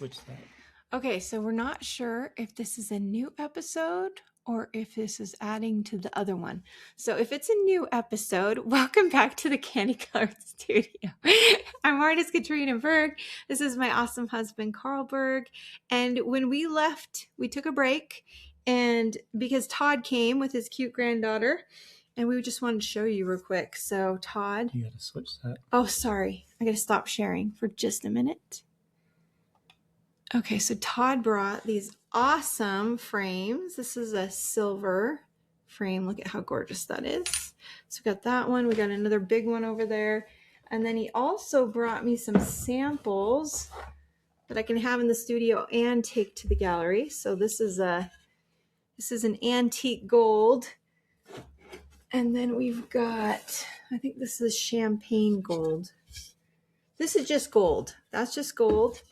switch that. Okay, so we're not sure if this is a new episode or if this is adding to the other one. So if it's a new episode, welcome back to the CANDYcolored studio. I'm artist Katrina Berg. This is my awesome husband, Carl Berg. And when we left, we took a break, and because Todd came with his cute granddaughter, and we just wanted to show you real quick. So Todd. You got to switch that. Oh, sorry. I got to stop sharing for just a minute. Okay, so Todd brought these awesome frames. This is a silver frame. Look at how gorgeous that is. So we got that one. We got another big one over there. And then he also brought me some samples that I can have in the studio and take to the gallery. So this is an antique gold. And then we've got, I think this is champagne gold. This is just gold. That's just gold.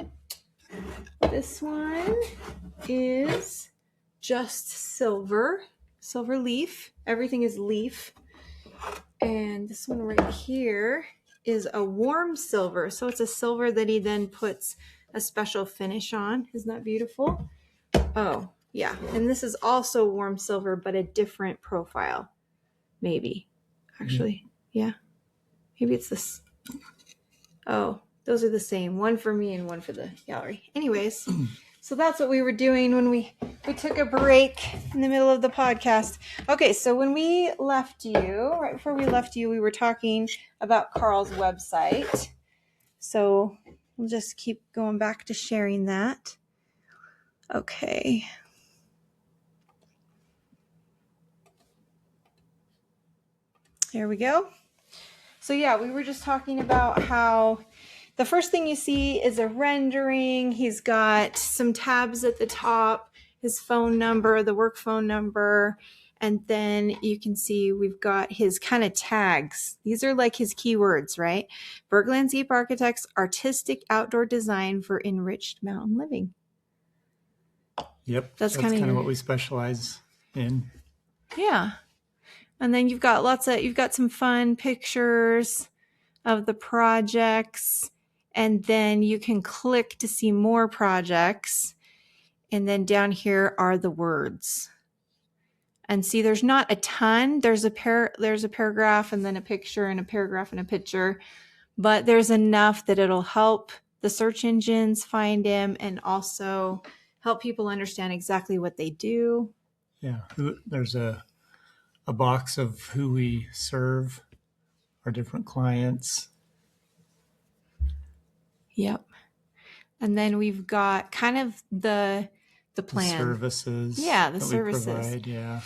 This one is just silver leaf. Everything is leaf. And this one right here is a warm silver. So it's a silver that he then puts a special finish on. Isn't that beautiful? Oh, yeah. And this is also warm silver, but a different profile. Maybe. Actually, yeah. Maybe it's this. Oh. Those are the same, one for me and one for the gallery. Anyways, so that's what we were doing when we took a break in the middle of the podcast. Okay, so when we left you, right before we left you, we were talking about Carl's website. So we'll just keep going back to sharing that. Okay. There we go. So yeah, we were just talking about how the first thing you see is a rendering. He's got some tabs at the top, his phone number, the work phone number, and then you can see we've got his kind of tags. These are like his keywords, right? Berg Landscape Architects, artistic outdoor design for enriched mountain living. Yep, that's kind of what we specialize in. Yeah. And then you've got some fun pictures of the projects. And then you can click to see more projects. And then down here are the words. And see, there's not a ton. There's a paragraph and then a picture and a paragraph and a picture. But there's enough that it'll help the search engines find him and also help people understand exactly what they do. Yeah, there's a box of who we serve, our different clients. Yep. And then we've got kind of the plan. The services. Yeah, the services. We provide, yeah.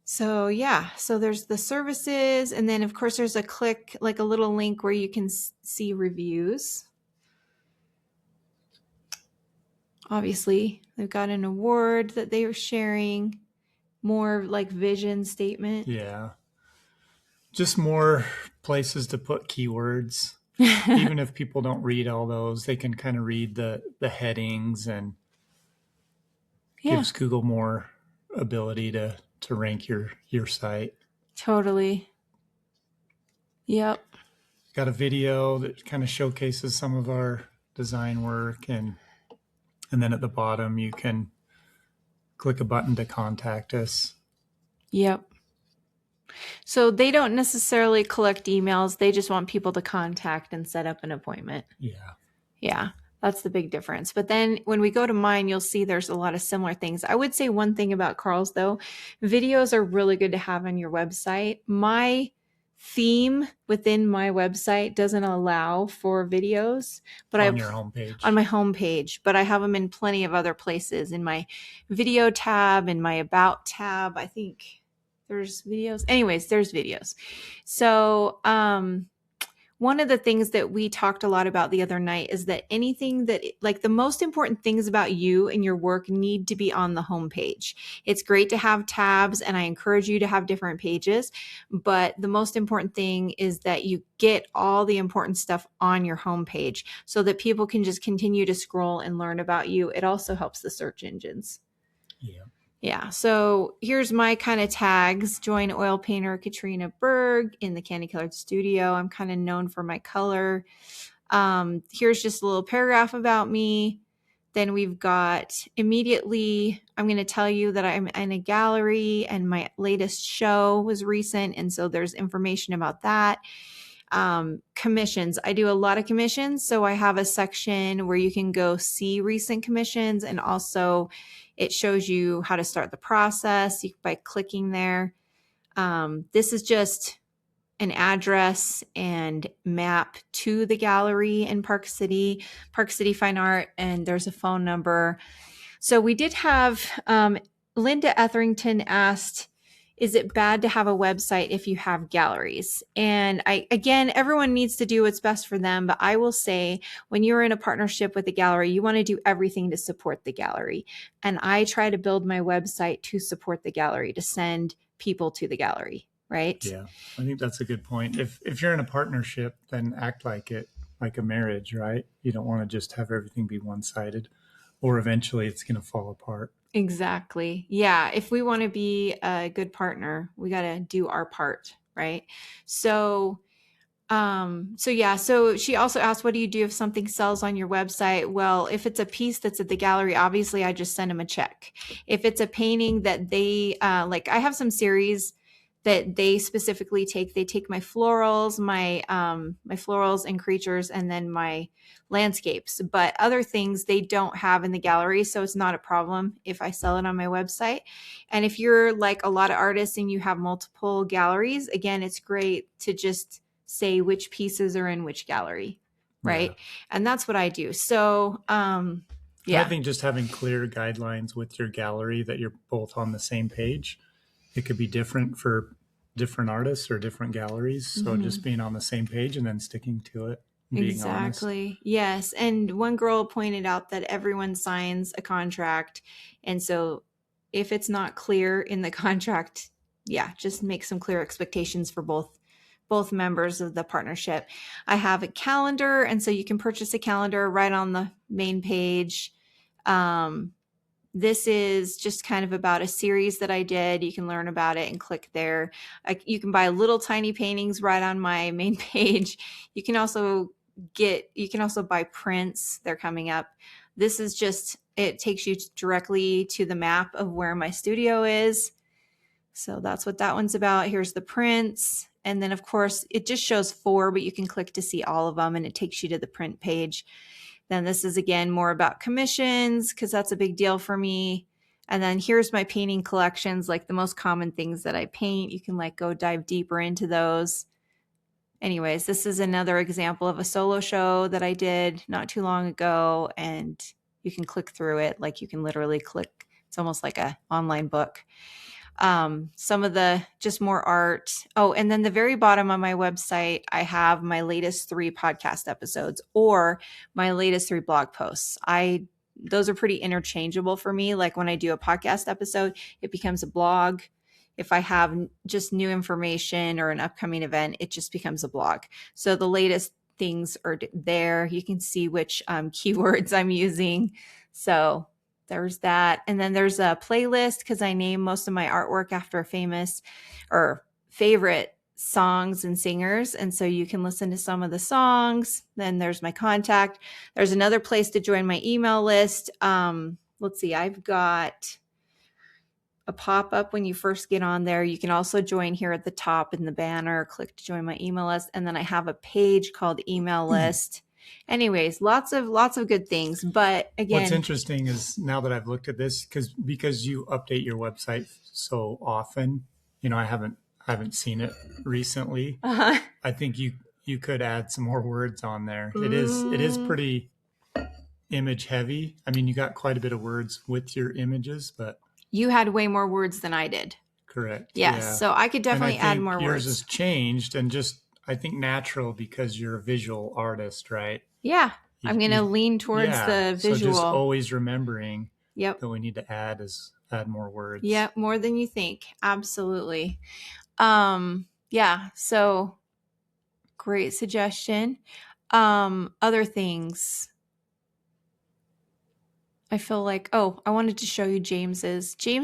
So yeah, so there's the services, and then of course there's a click, like a little link where you can see reviews. Obviously, they've got an award that they are sharing, more like vision statement. Yeah. Just more places to put keywords. Even if people don't read all those, they can kind of read the headings, and gives Google more ability to rank your site. Totally. Yep. Got a video that kind of showcases some of our design work, and then at the bottom you can click a button to contact us. Yep. So they don't necessarily collect emails. They just want people to contact and set up an appointment. Yeah. Yeah. That's the big difference. But then when we go to mine, you'll see there's a lot of similar things. I would say one thing about Carl's, though, videos are really good to have on your website. My theme within my website doesn't allow for videos, but on your homepage. On my homepage, but I have them in plenty of other places, in my video tab, in my about tab. I think there's videos. Anyways, there's videos. So, one of the things that we talked a lot about the other night is that anything that, like, the most important things about you and your work need to be on the homepage. It's great to have tabs, and I encourage you to have different pages, but the most important thing is that you get all the important stuff on your homepage so that people can just continue to scroll and learn about you. It also helps the search engines. Yeah. Yeah, so here's my kind of tags. Join oil painter Katrina Berg in the CANDYcolored studio. I'm kind of known for my color. Here's just a little paragraph about me. Then we've got immediately, I'm going to tell you that I'm in a gallery and my latest show was recent. And so there's information about that. Commissions. I do a lot of commissions. So I have a section where you can go see recent commissions, and also it shows you how to start the process by clicking there. This is just an address and map to the gallery in Park City Fine Art, and there's a phone number. So we did have Linda Etherington asked, is it bad to have a website if you have galleries? And again, everyone needs to do what's best for them. But I will say, when you're in a partnership with a gallery, you want to do everything to support the gallery. And I try to build my website to support the gallery, to send people to the gallery. Right? Yeah, I think that's a good point. If you're in a partnership, then act like it, like a marriage, right? You don't want to just have everything be one-sided, or eventually it's going to fall apart. Exactly. Yeah. If we want to be a good partner, we got to do our part. Right. So, so she also asked, what do you do if something sells on your website? Well, if it's a piece that's at the gallery, obviously I just send them a check. If it's a painting that they, like I have some series that they specifically take my florals, my florals and creatures, and then my landscapes, but other things they don't have in the gallery. So it's not a problem if I sell it on my website. And if you're like a lot of artists and you have multiple galleries, again, it's great to just say which pieces are in which gallery. Right. Yeah. And that's what I do. So, yeah. I think just having clear guidelines with your gallery that you're both on the same page. It could be different for different artists or different galleries. So just being on the same page and then sticking to it. Exactly. Honest. Yes. And one girl pointed out that everyone signs a contract. And so if it's not clear in the contract, just make some clear expectations for both members of the partnership. I have a calendar, and so you can purchase a calendar right on the main page. This is just kind of about a series that I did. You can learn about it and click there. You can buy little tiny paintings right on my main page. You can also buy prints. They're coming up. This is just, it takes you directly to the map of where my studio is. So that's what that one's about. Here's the prints. And then of course it just shows 4, but you can click to see all of them and it takes you to the print page. Then this is again more about commissions, because that's a big deal for me. And then here's my painting collections, like the most common things that I paint. You can like go dive deeper into those. Anyways, this is another example of a solo show that I did not too long ago, and you can click through it. Like you can literally click. It's almost like an online book. Some of the just more art. Oh, and then the very bottom of my website, I have my latest 3 podcast episodes or my latest 3 blog posts. Those are pretty interchangeable for me. Like when I do a podcast episode, it becomes a blog. If I have just new information or an upcoming event, it just becomes a blog. So the latest things are there. You can see which keywords I'm using. So there's that. And then there's a playlist, because I name most of my artwork after famous or favorite songs and singers. And so you can listen to some of the songs. Then there's my contact. There's another place to join my email list. Let's see, I've got a pop-up when you first get on there. You can also join here at the top in the banner, click to join my email list. And then I have a page called email list. Anyways, lots of good things. But again, what's interesting is now that I've looked at this, because you update your website so often, I haven't seen it recently. I think you could add some more words on there. It is pretty image heavy. I mean, you got quite a bit of words with your images, but you had way more words than I did. Correct. Yes. Yeah. So I could definitely add more words. Yours has changed, and just I think natural, because you're a visual artist, right? Yeah. I'm going to lean towards the visual. So just always remembering that we need to add more words. Yeah, more than you think. Absolutely. Yeah. So great suggestion. Other things. I feel like, I wanted to show you James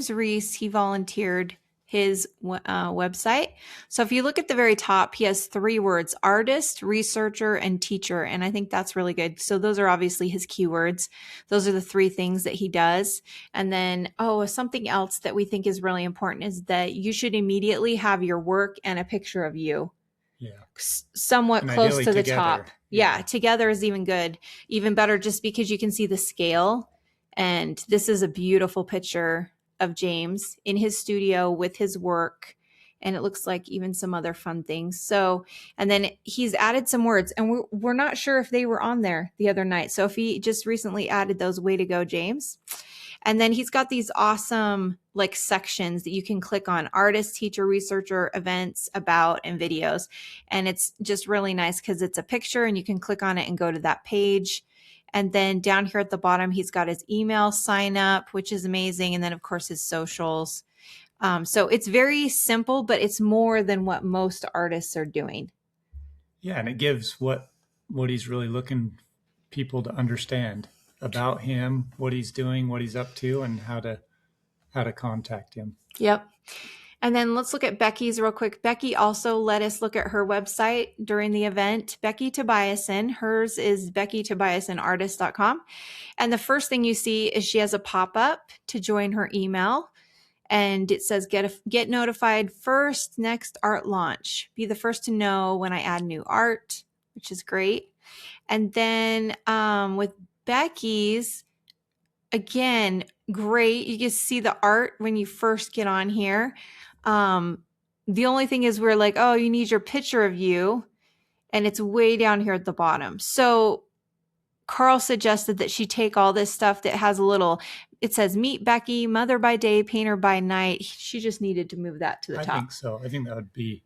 Reese. He volunteered his website. So if you look at the very top, he has 3 words: artist, researcher, and teacher. And I think that's really good. So those are obviously his keywords. Those are the 3 things that he does. And then, something else that we think is really important is that you should immediately have your work and a picture of you. Yeah. Somewhat And close ideally to the together. top. Yeah, together is even good. Even better, just because you can see the scale. And this is a beautiful picture of James in his studio with his work. And it looks like even some other fun things. So, and then he's added some words, and we're not sure if they were on there the other night. So if he just recently added those, way to go, James. And then he's got these awesome like sections that you can click on: artist, teacher, researcher, events, about, and videos. And it's just really nice because it's a picture and you can click on it and go to that page. And then down here at the bottom, he's got his email sign up, which is amazing. And then of course his socials. So it's very simple, but it's more than what most artists are doing. Yeah, and it gives what he's really looking people to understand about him, what he's doing, what he's up to, and how to contact him. Yep. And then let's look at Becky's real quick. Becky also let us look at her website during the event. Becky Tobiasen. Hers is beckytobiasenartist.com. And the first thing you see is she has a pop-up to join her email. And it says, get notified first, next art launch. Be the first to know when I add new art, which is great. And then with Becky's, again, great. You can see the art when you first get on here. The only thing is we're like, oh, you need your picture of you. And it's way down here at the bottom. So Carl suggested that she take all this stuff that has it says meet Becky, mother by day, painter by night. She just needed to move that to the top. I think so. I think that would be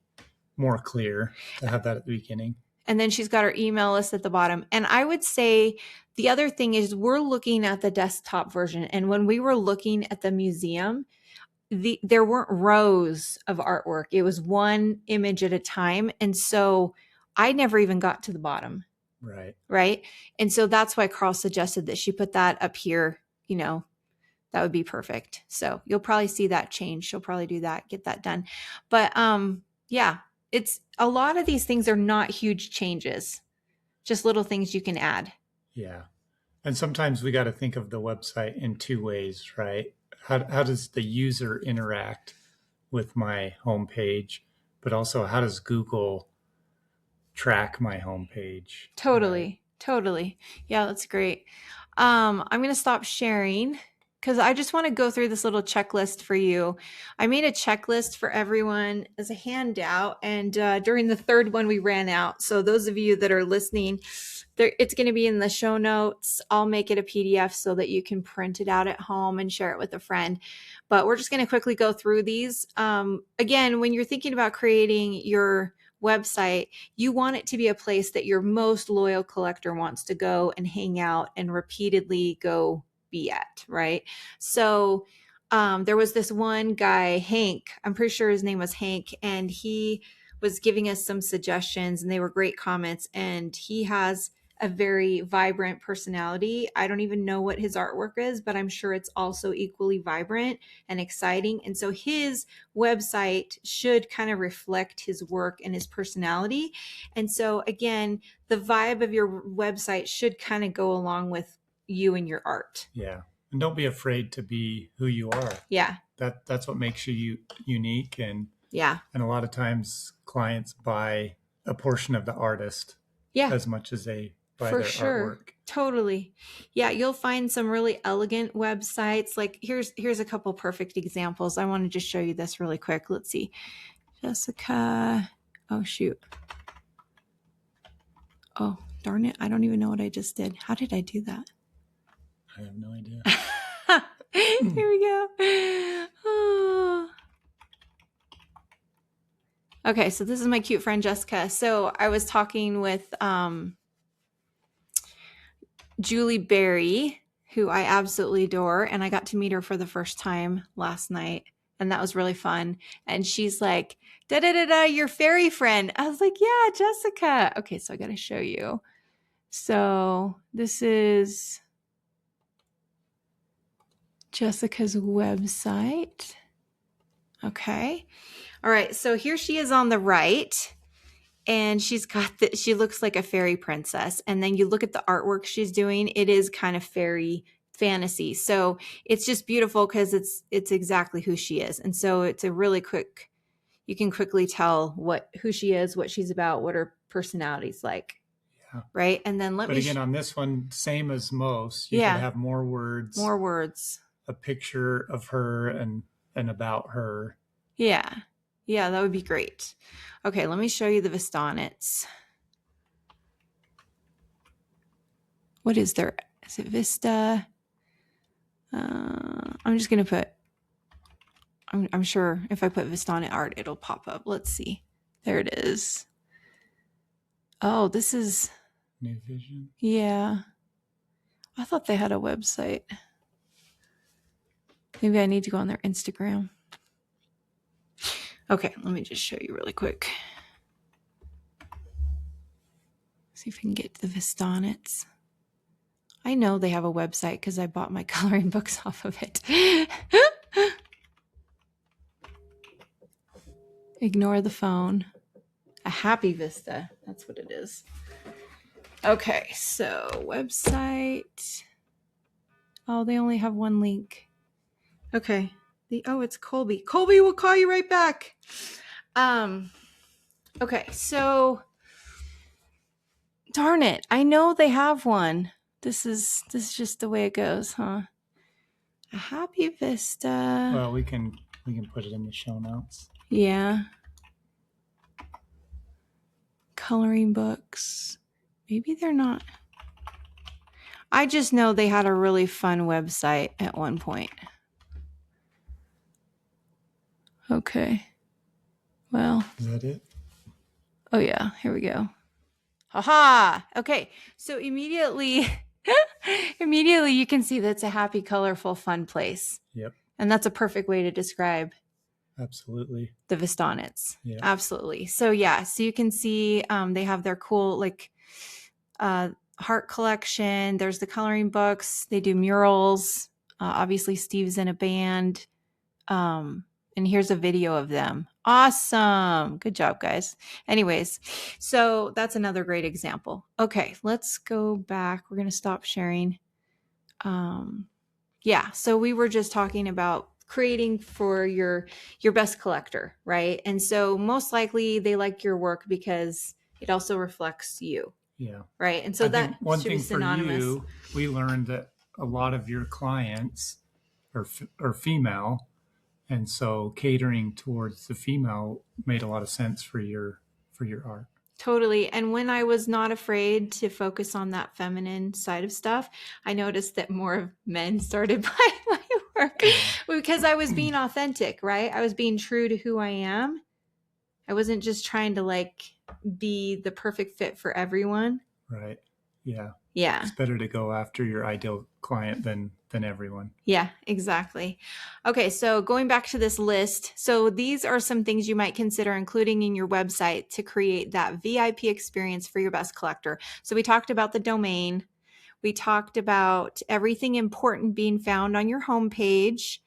more clear to have that at the beginning. And then she's got her email list at the bottom. And I would say the other thing is we're looking at the desktop version. And when we were looking at the museum, there weren't rows of artwork. It was one image at a time. And so I never even got to the bottom. Right. And so that's why Carl suggested that she put that up here. That would be perfect. So you'll probably see that change. She'll probably do that, get that done. But yeah, it's a lot of these things are not huge changes, just little things you can add. Yeah. And sometimes we got to think of the website in 2 ways, right? How does the user interact with my homepage, but also how does Google track my homepage? Totally. Right? Totally. Yeah, that's great. I'm going to stop sharing because I just want to go through this little checklist for you. I made a checklist for everyone as a handout, and during the 3rd one, we ran out. So those of you that are listening, it's going to be in the show notes. I'll make it a PDF so that you can print it out at home and share it with a friend. But we're just going to quickly go through these. Again, when you're thinking about creating your website, you want it to be a place that your most loyal collector wants to go and hang out and repeatedly go be at, right? So there was this one guy, Hank, I'm pretty sure his name was Hank, and he was giving us some suggestions and they were great comments. And he has a very vibrant personality. I don't even know what his artwork is, but I'm sure it's also equally vibrant and exciting. And so his website should kind of reflect his work and his personality. And so again, the vibe of your website should kind of go along with you and your art. Yeah. And don't be afraid to be who you are. Yeah. That's what makes you unique. And yeah. And a lot of times clients buy a portion of the artist as much as they buy their artwork. Totally. Yeah, you'll find some really elegant websites. Like here's a couple perfect examples. I want to just show you this really quick. Let's see. Jessica. Oh, shoot. Oh, darn it. I don't even know what I just did. How did I do that? I have no idea. Here we go. Oh. Okay, so this is my cute friend Jessica. So I was talking with Julie Berry, who I absolutely adore, and I got to meet her for the first time last night, and that was really fun. And she's like, da-da-da-da, your fairy friend. I was like, yeah, Jessica. Okay, so I got to show you. So this is Jessica's website. Okay. All right. So here she is on the right. And she's got she looks like a fairy princess. And then you look at the artwork she's doing, it is kind of fairy fantasy. So it's just beautiful because it's exactly who she is. And so it's a really quick, you can quickly tell who she is, what she's about, what her personality's like. Yeah. Right. And then But again, on this one, same as most, you could have more words. More words. A picture of her and about her. Yeah. Yeah, that would be great. Okay, let me show you the Vistonnets. What is there? Is it Vista? I'm just going to put, I'm sure if I put Vistonet art, it'll pop up. Let's see. There it is. Oh, this is... New Vision. Yeah. I thought they had a website. Maybe I need to go on their Instagram. Okay, let me just show you really quick. See if I can get to the Vistonnets. I know they have a website because I bought my coloring books off of it. Ignore the phone. A happy Vista. That's what it is. Okay, so website. Oh, they only have one link. Okay. It's Colby. Colby will call you right back. Okay, so darn it. I know they have one. This is just the way it goes, huh? A happy Vista. Well, we can put it in the show notes. Yeah. Coloring books. Maybe they're not. I just know they had a really fun website at one point. Okay. Well. Is that it? Oh, yeah. Here we go. Haha. Okay. So immediately you can see that's a happy, colorful, fun place. Yep. And that's a perfect way to describe absolutely the Vistonnets. Yeah. Absolutely. So yeah, so you can see they have their cool heart collection. There's the coloring books. They do murals. Obviously Steve's in a band. And here's a video of them. Awesome. Good job, guys. Anyways, so that's another great example. Okay, let's go back. We're going to stop sharing. Yeah, so we were just talking about creating for your best collector, right? And so most likely they like your work because it also reflects you. Yeah. Right. And so that one should thing be synonymous. For you, we learned that a lot of your clients are female. And so catering towards the female made a lot of sense for your art. Totally. And when I was not afraid to focus on that feminine side of stuff, I noticed that more of men started buying my work because I was being authentic, right? I was being true to who I am. I wasn't just trying to be the perfect fit for everyone. Right. Yeah. Yeah. It's better to go after your ideal client than everyone. Yeah, exactly. Okay, so going back to this list. So these are some things you might consider including in your website to create that VIP experience for your best collector. So we talked about the domain. We talked about everything important being found on your homepage.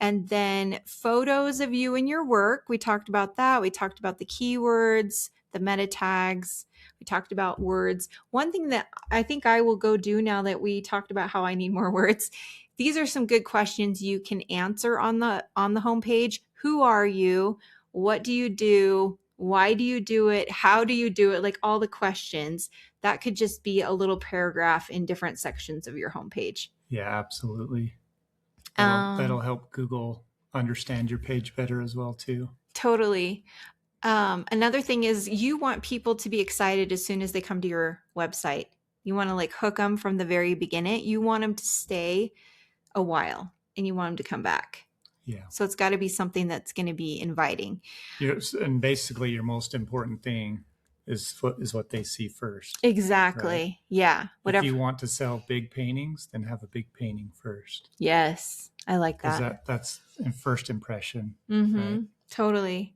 And then photos of you and your work. We talked about that. We talked about the keywords, the meta tags. We talked about words. One thing that I think I will go do now that we talked about how I need more words, these are some good questions you can answer on the homepage. Who are you? What do you do? Why do you do it? How do you do it? Like all the questions. That could just be a little paragraph in different sections of your homepage. Yeah, absolutely. That'll help Google understand your page better as well, too. Totally. Another thing is you want people to be excited as soon as they come to your website. You want to hook them from the very beginning. You want them to stay a while and you want them to come back. Yeah. So it's got to be something that's going to be inviting. And basically your most important thing is what they see first. Exactly. Right? Yeah. Whatever. If you want to sell big paintings, then have a big painting first. Yes. I like that. That's in first impression. Mm-hmm. Right? Totally.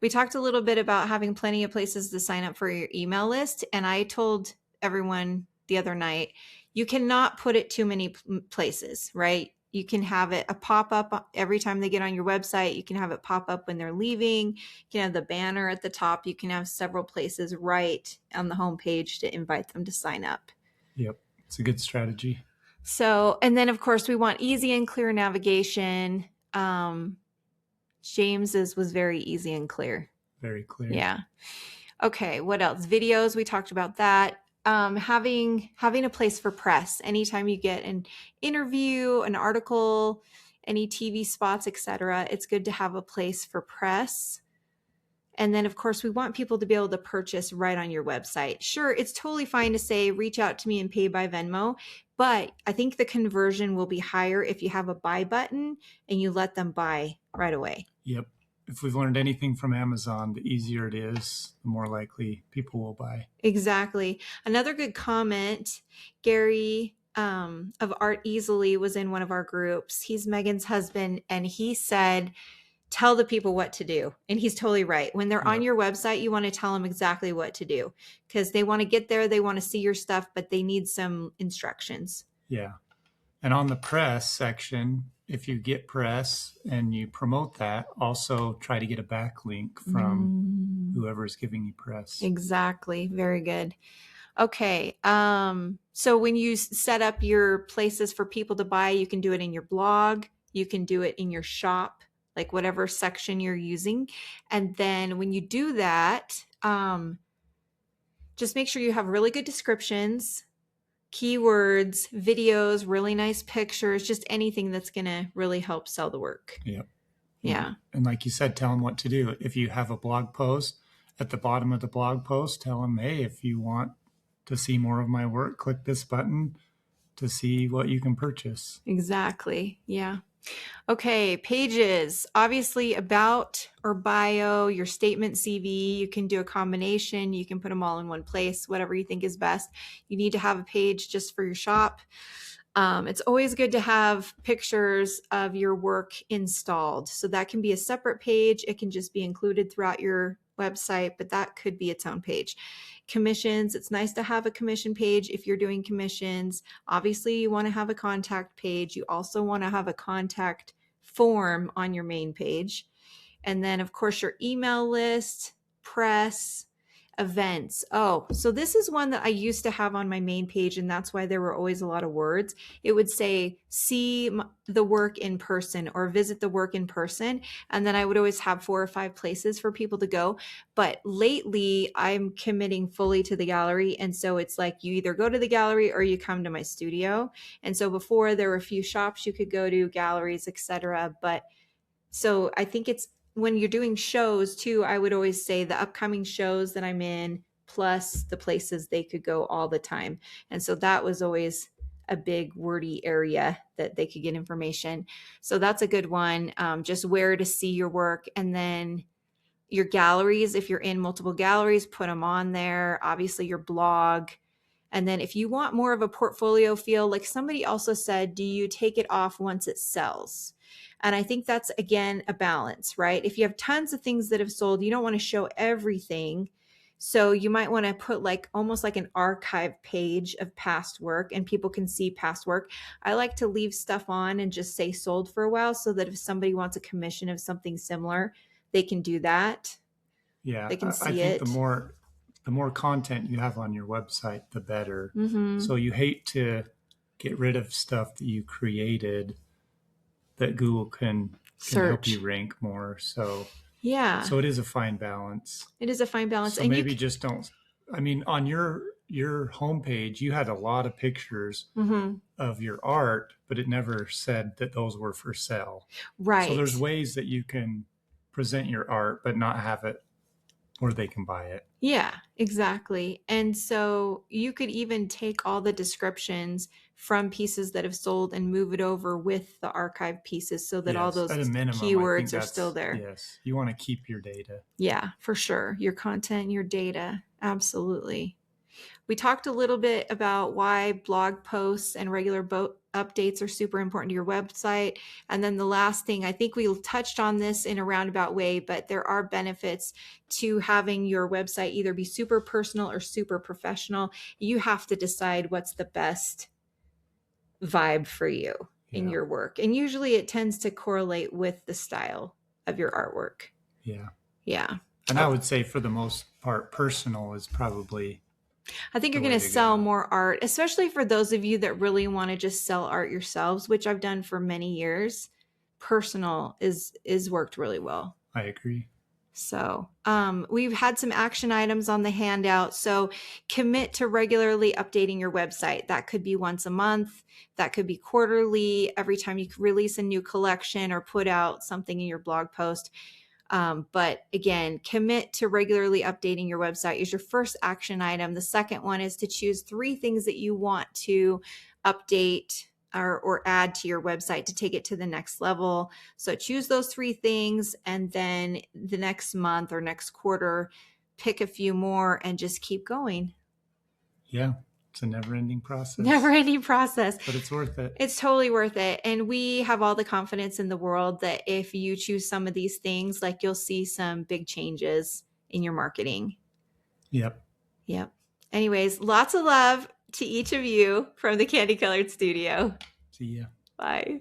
We talked a little bit about having plenty of places to sign up for your email list. And I told everyone the other night, you cannot put it too many places, right? You can have it a pop up every time they get on your website. You can have it pop up when they're leaving. You can have the banner at the top. You can have several places right on the homepage to invite them to sign up. Yep. It's a good strategy. So, and then of course we want easy and clear navigation. James's was very easy and clear. Very clear. Yeah. Okay. What else? Videos. We talked about that. Having a place for press. Anytime you get an interview, an article, any TV spots, etc., it's good to have a place for press. And then, of course, we want people to be able to purchase right on your website. Sure, it's totally fine to say, reach out to me and pay by Venmo, but I think the conversion will be higher if you have a buy button and you let them buy right away. Yep. If we've learned anything from Amazon, the easier it is, the more likely people will buy. Exactly. Another good comment, Gary of Art Easily was in one of our groups. He's Megan's husband, and he said, tell the people what to do. And he's totally right. When they're on your website, you want to tell them exactly what to do because they want to get there. They want to see your stuff, but they need some instructions. Yeah. And on the press section, if you get press and you promote that, also try to get a backlink from whoever's giving you press. Exactly. Very good. Okay. So when you set up your places for people to buy, you can do it in your blog. You can do it in your shop, like whatever section you're using. And then when you do that, just make sure you have really good descriptions, keywords, videos, really nice pictures, just anything that's going to really help sell the work. Yep. Yeah. And like you said, tell them what to do. If you have a blog post, at the bottom of the blog post, tell them, hey, if you want to see more of my work, click this button to see what you can purchase. Exactly. Yeah. Okay, pages. Obviously, about or bio, your statement CV. You can do a combination. You can put them all in one place, whatever you think is best. You need to have a page just for your shop. It's always good to have pictures of your work installed. So that can be a separate page. It can just be included throughout your website, but that could be its own page. Commissions. It's nice to have a commission page if you're doing commissions. Obviously, you want to have a contact page. You also want to have a contact form on your main page. And then, of course, your email list, press, events. Oh, so this is one that I used to have on my main page, and that's why there were always a lot of words. It would say, see the work in person or visit the work in person. And then I would always have 4 or 5 places for people to go. But lately, I'm committing fully to the gallery. And so it's like you either go to the gallery or you come to my studio. And so before there were a few shops you could go to, galleries, etc. But so I think it's when you're doing shows too, I would always say the upcoming shows that I'm in, plus the places they could go all the time. And so that was always a big wordy area that they could get information. So that's a good one. Just where to see your work. And then your galleries, if you're in multiple galleries, put them on there. Obviously your blog. And then if you want more of a portfolio feel, like somebody also said, do you take it off once it sells? And I think that's, again, a balance, right? If you have tons of things that have sold, you don't want to show everything. So you might want to put like almost like an archive page of past work and people can see past work. I like to leave stuff on and just say sold for a while so that if somebody wants a commission of something similar, they can do that. Yeah, they can see I think it. The more content you have on your website, the better. Mm-hmm. So you hate to get rid of stuff that you created that Google can help you rank more. So yeah, so it is a fine balance. It is a fine balance. So and maybe just don't. I mean, on your homepage, you had a lot of pictures of your art, but it never said that those were for sale. Right. So there's ways that you can present your art, but not have it where they can buy it. Yeah, exactly. And so you could even take all the descriptions from pieces that have sold and move it over with the archive pieces so that all those at a minimum, keywords are still there. Yes, you want to keep your data. Yeah, for sure. Your content, your data. Absolutely. We talked a little bit about why blog posts and regular updates are super important to your website. And then the last thing, I think we touched on this in a roundabout way, but there are benefits to having your website either be super personal or super professional. You have to decide what's the best vibe for you. in Yeah. your work. And usually it tends to correlate with the style of your artwork. Yeah. Yeah. And I would say for the most part, personal is probably I think the you're going way to to sell go. more art, especially for those of you that really want to just sell art yourselves, which I've done for many years. Personal is worked really well. I agree. So we've had some action items on the handout. So commit to regularly updating your website. That could be once a month. That could be quarterly, every time you release a new collection or put out something in your blog post. But again, commit to regularly updating your website is your first action item. The second one is to choose 3 things that you want to update or add to your website to take it to the next level. So choose those 3 things, and then the next month or next quarter, pick a few more and just keep going. Yeah. It's a never ending process. Never ending process. But it's worth it. It's totally worth it. And we have all the confidence in the world that if you choose some of these things, like you'll see some big changes in your marketing. Yep. Yep. Anyways, lots of love to each of you from the CANDYcolored studio. See ya. Bye.